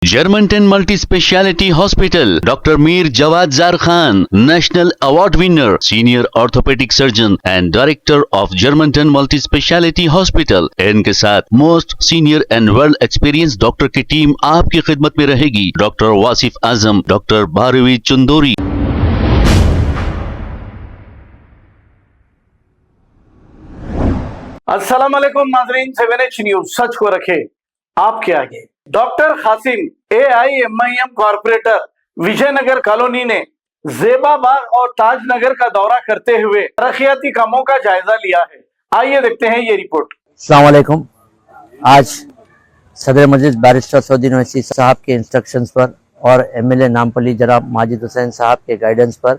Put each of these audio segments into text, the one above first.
Germantown Multi-Speciality Hospital, Dr. Mir Jawad Zar Khan, National Award winner, Senior Orthopedic Surgeon and Director of Germantown Multi-Speciality Hospital। इनके साथ most senior and world experience doctor की team आपकी खिदमत में रहेगी। Doctor Wasif Azam, doctor Bharvi Chandori. अस्सलाम वालेकुम नाज़रीन, 7H न्यूज सच को रखे आपके आगे। Doctor Kasim AIMIM corporator Vijaynagar colony ने ज़ेबा बाग और ताज नगर का दौरा करते हुए तरक्याती कामों का जायजा लिया है। आइए देखते हैं ये रिपोर्ट। अस्सलाम वालेकुम। आज सदर मजलिस बैरिस्टर सऊदी नवैसी साहब के इंस्ट्रक्शंस पर और MLA नामपल्ली जनाब माजिद हुसैन साहब के गाइडेंस पर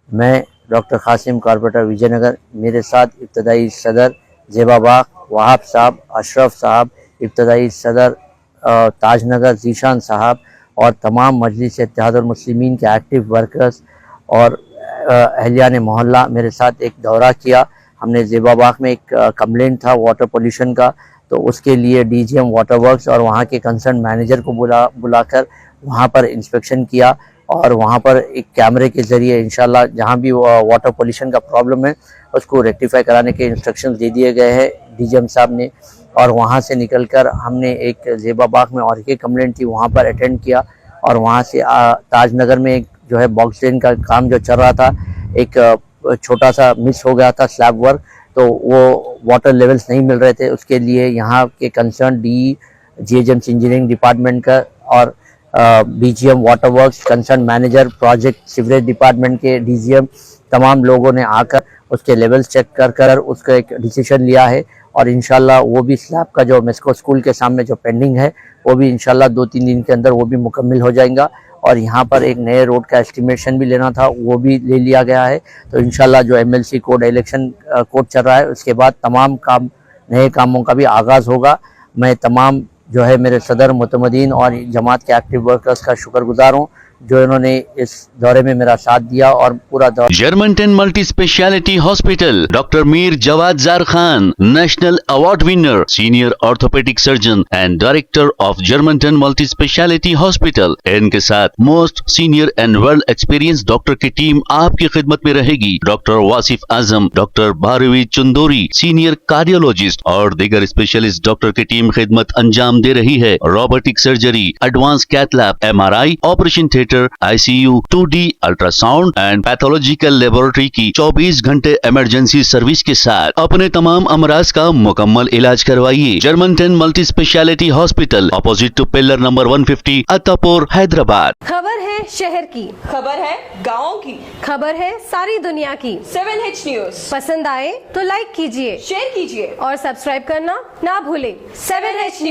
मैं डॉक्टर कासिम कॉर्पोरेटर विजयनगर, मेरे साथ इब्तदाई सदर ज़ेबा बाग वहाब साहब, अशरफ साहब, इब्तदाई सदर ताजनगर जीशान साहब और तमाम मजलिस इत्तेहादुल मुस्लिमीन के एक्टिव वर्कर्स और अहलियान मोहल्ला मेरे साथ एक दौरा किया। हमने ज़ेबा बाग में एक कंप्लेंट था वाटर पोल्यूशन का, तो उसके लिए DGM वाटर वर्क्स और वहाँ के कंसर्न मैनेजर को बुलाकर वहाँ पर इंस्पेक्शन किया और वहाँ पर एक कैमरे के ज़रिए इंशाल्लाह जहाँ भी वाटर पोल्यूशन का प्रॉब्लम है उसको रेक्टिफाई कराने के इंस्ट्रक्शंस दे दिए गए हैं DGM साहब ने। और वहाँ से निकलकर हमने एक ज़ेबा बाग में और एक कंप्लेंट थी वहाँ पर अटेंड किया और वहाँ से ताजनगर में एक जो है बॉक्स ड्रेन का काम जो चल रहा था, एक छोटा सा मिस हो गया था स्लैब वर्क, तो वो वाटर लेवल्स नहीं मिल रहे थे। उसके लिए यहाँ के कंसर्न GHM इंजीनियरिंग डिपार्टमेंट का और BGM water works, concern manager project sewerage department के DGM तमाम लोगों ने आकर उसके लेवल्स चेक कर उसका एक डिसीजन लिया है और इंशाल्लाह वो भी स्लैब का जो मेस्को स्कूल के सामने जो पेंडिंग है वो भी इंशाल्लाह 2-3 दिन के अंदर वो भी मुकम्मल हो जाएगा। और यहाँ पर एक नए रोड का एस्टिमेशन भी लेना था, वो भी ले लिया गया है। तो इंशाल्लाह जो MLC कोड इलेक्शन कोड चल रहा है उसके बाद तमाम काम नए कामों का भी आगाज़ होगा। मैं तमाम जो है मेरे सदर मुतमदीन और जमात के एक्टिव वर्कर्स का शुक्रगुजार हूँ जो इन्होंने इस दौरे में मेरा साथ दिया और पूरा दौरा। Germanton multi speciality hospital, doctor Mir Jawad Zar Khan, national award winner, senior orthopaedic surgeon and director of Germanton multi speciality hospital. इनके साथ most senior and world experience doctor की टीम आपकी खिदमत में रहेगी। Doctor Wasif Azam, doctor Bharvi Chandori, senior cardiologist और दीगर स्पेशलिस्ट डॉक्टर की टीम खिदमत अंजाम दे रही है। Robotic surgery, advance cath lab, MRI, operation theatre, ICU, 2D ultrasound and pathological laboratory की 24 घंटे इमरजेंसी सर्विस के साथ अपने तमाम अमराज का मुकम्मल इलाज करवाइए। Germanten multi speciality hospital, opposite to pillar number 150, Attapur, Hyderabad. खबर है शहर की, खबर है गाँव की, खबर है सारी दुनिया की। 7H न्यूज पसंद आए तो लाइक कीजिए, शेयर कीजिए और सब्सक्राइब करना ना भूलें। 7H news.